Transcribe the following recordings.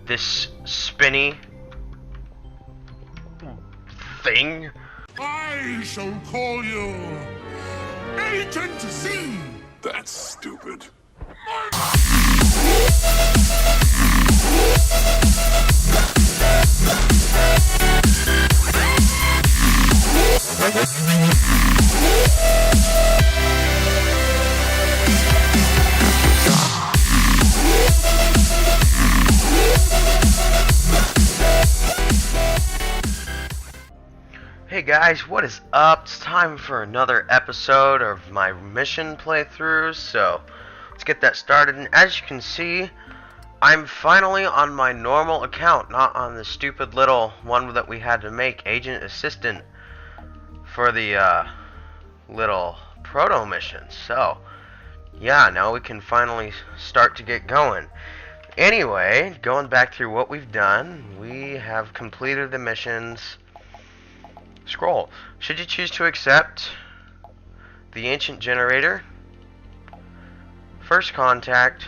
this spinny thing. I shall call you Agent Z. That's stupid. Hey guys, what is up? It's time for another episode of my mission playthrough, so let's get that started. And as you can see, I'm finally on my normal account, not on the stupid little one that we had to make, Agent Assistant, for the little proto mission. So, yeah, now we can finally start to get going. Anyway, going back through what we've done, we have completed the missions. Scroll. Should you choose to accept the ancient generator, first contact,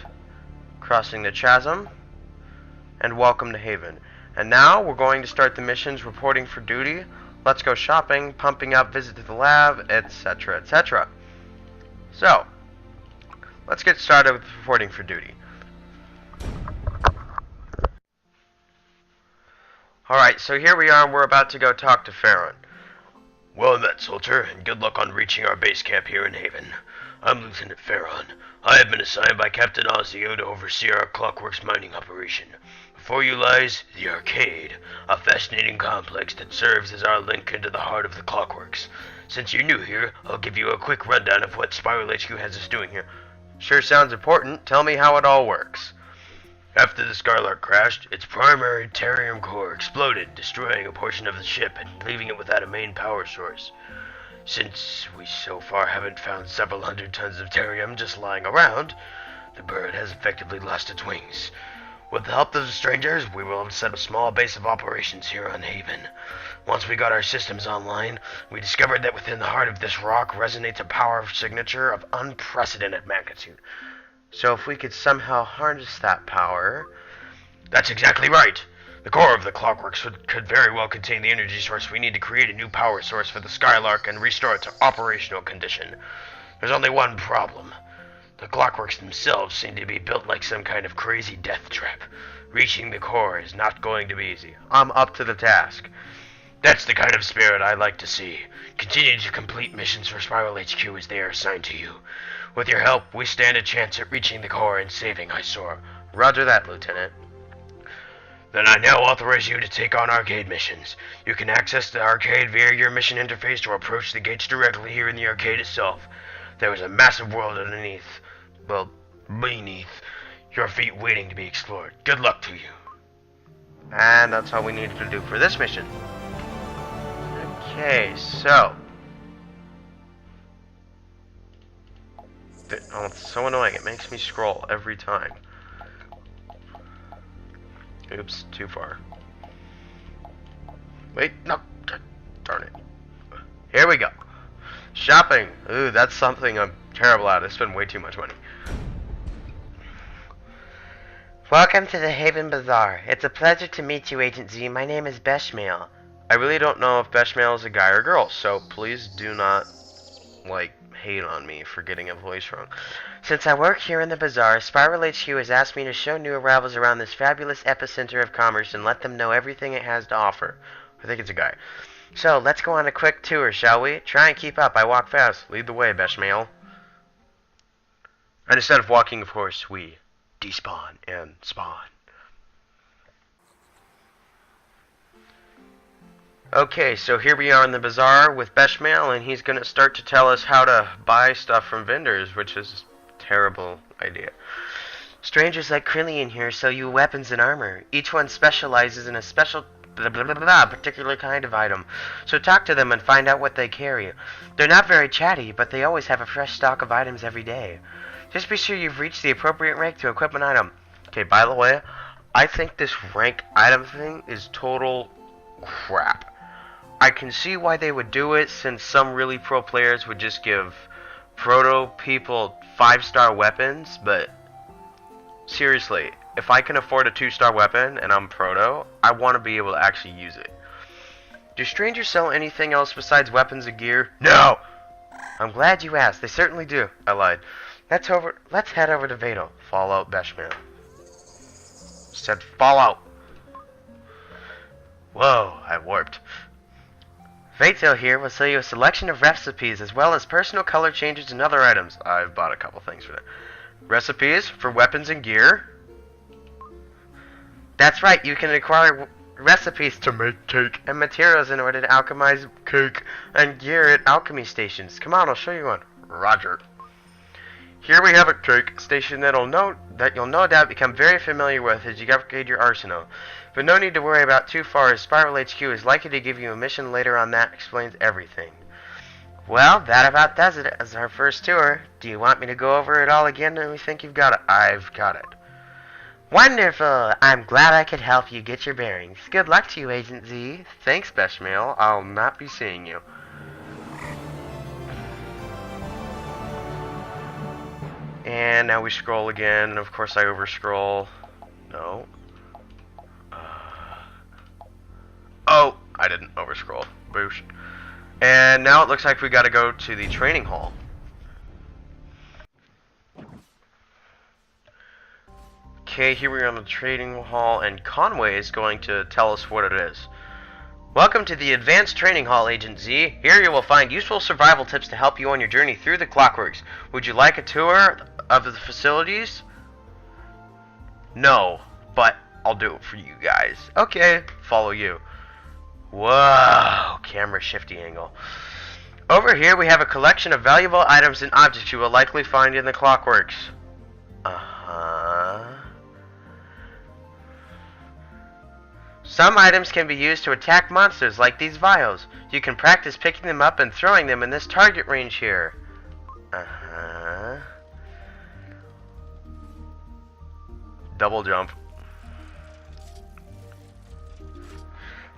crossing the chasm, and welcome to Haven. And now we're going to start the missions, reporting for duty, let's go shopping, pumping up, visit to the lab, etc, etc. So, let's get started with reporting for duty. Alright, so here we are, and we're about to go talk to Farron. Well met, soldier, and good luck on reaching our base camp here in Haven. I'm Lieutenant Farron. I have been assigned by Captain Ozio to oversee our Clockworks mining operation. Before you lies the Arcade, a fascinating complex that serves as our link into the heart of the Clockworks. Since you're new here, I'll give you a quick rundown of what Spiral HQ has us doing here. Sure sounds important. Tell me how it all works. After the Skylark crashed, its primary Terrium core exploded, destroying a portion of the ship and leaving it without a main power source. Since we so far haven't found several hundred tons of Terrium just lying around, the bird has effectively lost its wings. With the help of the strangers, we will set a small base of operations here on Haven. Once we got our systems online, we discovered that within the heart of this rock resonates a power signature of unprecedented magnitude. So if we could somehow harness that power... That's exactly right. The core of the Clockworks could very well contain the energy source we need to create a new power source for the Skylark and restore it to operational condition. There's only one problem. The Clockworks themselves seem to be built like some kind of crazy death trap. Reaching the core is not going to be easy. I'm up to the task. That's the kind of spirit I like to see. Continue to complete missions for Spiral HQ as they are assigned to you. With your help, we stand a chance at reaching the core and saving Isor. Roger that, Lieutenant. Then I now authorize you to take on arcade missions. You can access the arcade via your mission interface or approach the gates directly here in the arcade itself. There is a massive world underneath, well, beneath your feet waiting to be explored. Good luck to you. And that's all we needed to do for this mission. Okay, so... Oh, it's so annoying. It makes me scroll every time. Oops, too far. Wait, no. Darn it. Here we go. Shopping. Ooh, that's something I'm terrible at. I spend way too much money. Welcome to the Haven Bazaar. It's a pleasure to meet you, Agent Z. My name is Beshmail. I really don't know if Beshmail is a guy or girl, so please do not, hate on me for getting a voice wrong. Since I work here in the bazaar, Spiral HQ has asked me to show new arrivals around this fabulous epicenter of commerce and let them know everything it has to offer. I think it's a guy. So, let's go on a quick tour, shall we? Try and keep up. I walk fast. Lead the way, Beshmail. And instead of walking, of course, we despawn and spawn. Okay, so here we are in the bazaar with Beshmail, and he's going to start to tell us how to buy stuff from vendors, which is a terrible idea. Strangers like Krillian here sell you weapons and armor. Each one specializes in a special particular kind of item. So talk to them and find out what they carry. They're not very chatty, but they always have a fresh stock of items every day. Just be sure you've reached the appropriate rank to equip an item. Okay, by the way, I think this rank item thing is total crap. I can see why they would do it, since some really pro players would just give proto people 5-star weapons, but seriously, if I can afford a 2-star weapon and I'm proto, I want to be able to actually use it. Do strangers sell anything else besides weapons and gear? No! I'm glad you asked. They certainly do. I lied. Let's head over to Vadel. Fallout Beshman. Said Fallout. Whoa, I warped. Vatel here will sell you a selection of recipes as well as personal color changes and other items. I've bought a couple things for that. Recipes for weapons and gear. That's right, you can acquire recipes to make cake and materials in order to alchemize cake and gear at alchemy stations. Come on, I'll show you one. Roger. Here we have a cake station that you'll no doubt become very familiar with as you upgrade your arsenal. But no need to worry about too far, as Spiral HQ is likely to give you a mission later on that explains everything. Well, that about does it as our first tour. Do you want me to go over it all again, and we think you've got it? I've got it. Wonderful! I'm glad I could help you get your bearings. Good luck to you, Agent Z. Thanks, Beshmail. I'll not be seeing you. And now we scroll again, and of course I overscroll. No. Oh, I didn't overscroll. Boosh. And now it looks like we gotta go to the training hall. Okay, here we are on the training hall, and Conway is going to tell us what it is. Welcome to the Advanced Training Hall, Agent Z. Here you will find useful survival tips to help you on your journey through the Clockworks. Would you like a tour of the facilities? No, but I'll do it for you guys. Okay, follow you. Whoa, camera shifty angle. Over here we have a collection of valuable items and objects you will likely find in the Clockworks. Some items can be used to attack monsters like these vials. You can practice picking them up and throwing them in this target range here. Double jump.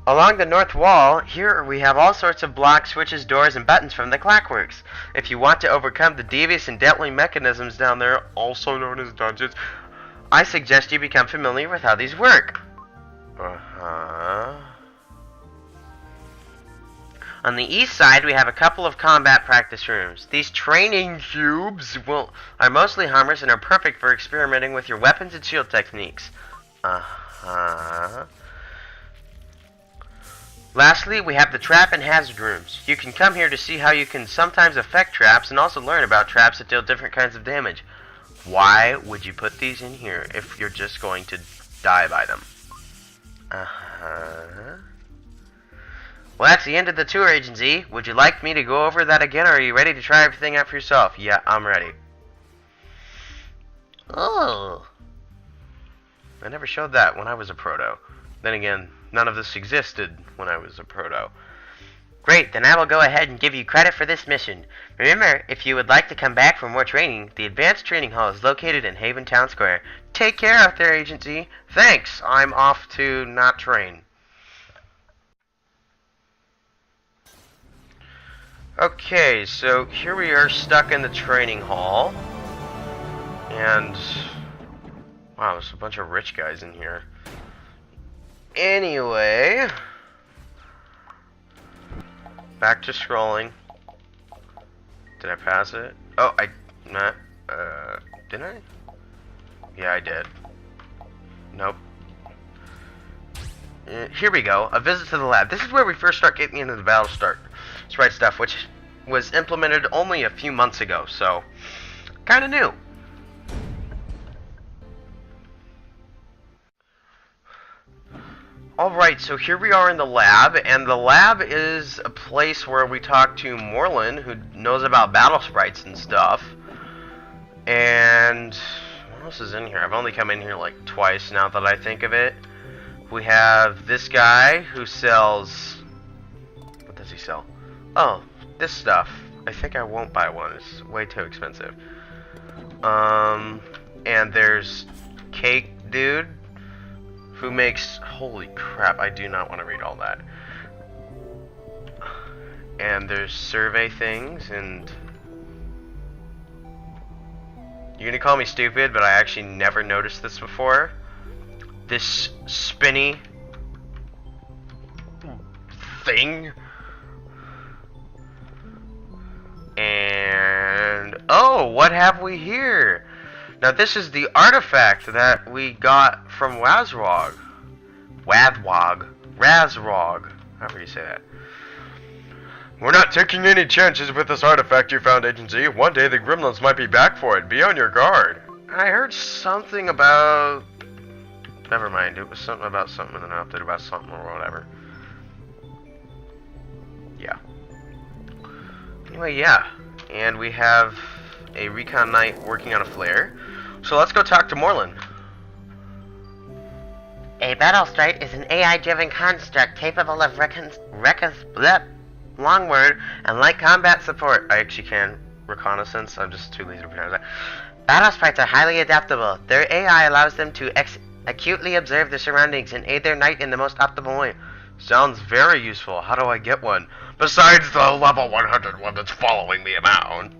Along the north wall, here we have all sorts of blocks, switches, doors, and buttons from the Clockworks. If you want to overcome the devious and deadly mechanisms down there, also known as dungeons, I suggest you become familiar with how these work. On the east side, we have a couple of combat practice rooms. These training cubes are mostly harmless and are perfect for experimenting with your weapons and shield techniques. Lastly, we have the trap and hazard rooms. You can come here to see how you can sometimes affect traps and also learn about traps that deal different kinds of damage. Why would you put these in here if you're just going to die by them? Well, that's the end of the tour, Agent Z. Would you like me to go over that again, or are you ready to try everything out for yourself? Yeah, I'm ready. Oh. I never showed that when I was a proto. Then again, none of this existed when I was a proto. Great, then I will go ahead and give you credit for this mission. Remember, if you would like to come back for more training, the Advanced Training Hall is located in Haven Town Square. Take care out there, Agent Z. Thanks, I'm off to not train. Okay, so here we are stuck in the training hall. And wow, there's a bunch of rich guys in here. Anyway, back to scrolling. Did I pass it? Oh, didn't I? Yeah, I did. Nope. Here we go. A visit to the lab. This is where we first start getting into the battle start. Sprite stuff, which was implemented only a few months ago, so kind of new. Alright, so here we are in the lab, and the lab is a place where we talk to Morlin, who knows about battle sprites and stuff. And what else is in here? I've only come in here like twice now that I think of it. We have this guy who sells... What does he sell? Oh, this stuff. I think I won't buy one. It's way too expensive. And there's Cake Dude, who makes... Holy crap, I do not want to read all that. And there's survey things, and... You're gonna call me stupid, but I actually never noticed this before. this spinny thing. And oh, what have we here? Now this is the artifact that we got from Razrog, however you say that. We're not taking any chances with this artifact you found, Agency. One day the gremlins might be back for it. Be on your guard. I heard something about... Never mind, it was something about something and then I updated about something or whatever. Yeah. Anyway, yeah. And we have a recon knight working on a flare. So let's go talk to Morlun. A battle sprite is an AI-driven construct capable of long word and light combat support. I actually can reconnaissance. I'm just too lazy to pronounce that. Battle sprites are highly adaptable. Their AI allows them to acutely observe their surroundings and aid their knight in the most optimal way. Sounds very useful. How do I get one? Besides the level 100 one that's following me around.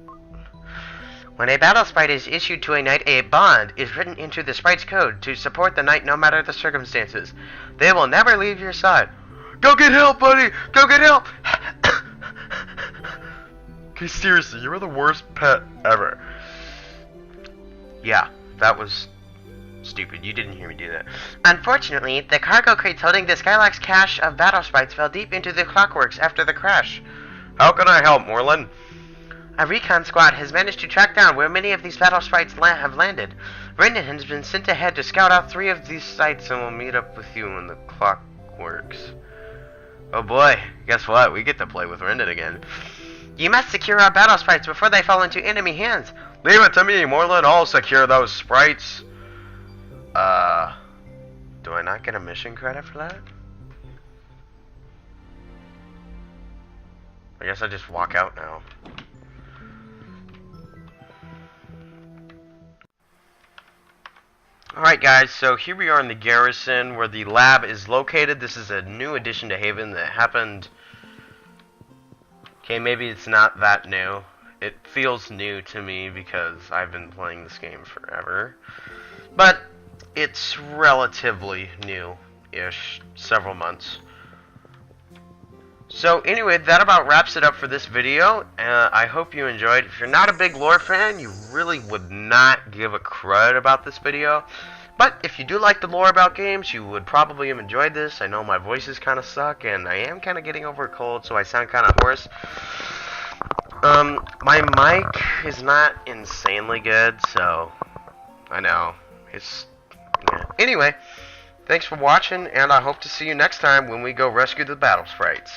When a battle sprite is issued to a knight, a bond is written into the sprite's code to support the knight no matter the circumstances. They will never leave your side. Go get help, buddy! Go get help! Okay, seriously, you were the worst pet ever. Yeah, that was stupid. You didn't hear me do that. Unfortunately, the cargo crates holding the Skylark's cache of battle sprites fell deep into the clockworks after the crash. How can I help, Morlun? A recon squad has managed to track down where many of these battle sprites have landed. Brendan has been sent ahead to scout out 3 of these sites and will meet up with you when the clockworks. Oh boy, guess what? We get to play with Rendon again. You must secure our battle sprites before they fall into enemy hands. Leave it to me, Morlun. I'll secure those sprites. Do I not get a mission credit for that? I guess I just walk out now. Alright guys, so here we are in the garrison where the lab is located. This is a new addition to Haven that happened... Okay, maybe it's not that new. It feels new to me because I've been playing this game forever. But it's relatively new-ish, several months. So anyway, that about wraps it up for this video. I hope you enjoyed. If you're not a big lore fan, you really would not give a crud about this video. But if you do like the lore about games, you would probably have enjoyed this. I know my voices kind of suck, and I am kind of getting over a cold, so I sound kind of hoarse. My mic is not insanely good, so I know. It's... Yeah. Anyway, thanks for watching, and I hope to see you next time when we go rescue the battle sprites.